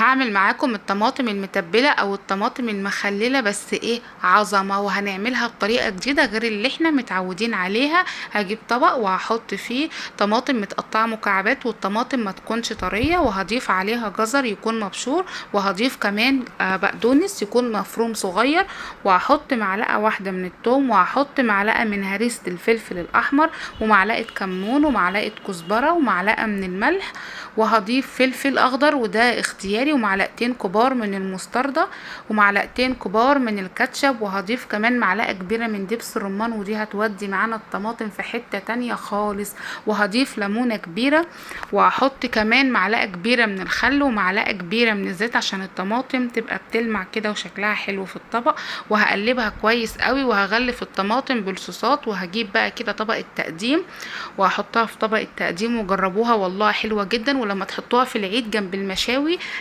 هعمل معاكم الطماطم المتبلة او الطماطم المخللة، بس ايه عظمة، وهنعملها بطريقة جديدة غير اللي احنا متعودين عليها. هجيب طبق وهحط فيه طماطم متقطعة مكعبات، والطماطم ما تكونش طرية، وهضيف عليها جزر يكون مبشور، وهضيف كمان بقدونس يكون مفروم صغير، وهحط معلقة واحدة من الثوم، وهحط معلقة من هريسة الفلفل الاحمر، ومعلقة كمون، ومعلقة كزبرة، ومعلقة من الملح، وهضيف فلفل اخضر وده اختياري، ومعلقتين كبار من المستردة، ومعلقتين كبار من الكاتشب، وهضيف كمان معلقة كبيرة من دبس الرمان، ودي هتودي معانا الطماطم في حتة تانية خالص، وهضيف ليمونة كبيرة، وهحط كمان معلقة كبيرة من الخل، ومعلقة كبيرة من الزيت عشان الطماطم تبقى بتلمع كده وشكلها حلو في الطبق، وهقلبها كويس قوي، وهغلف الطماطم بالصوصات، وهجيب بقى كده طبق التقديم وهحطها في طبق التقديم، وجربوها والله حلوة جدا، ولما تحطوها في العيد جنب المشاوي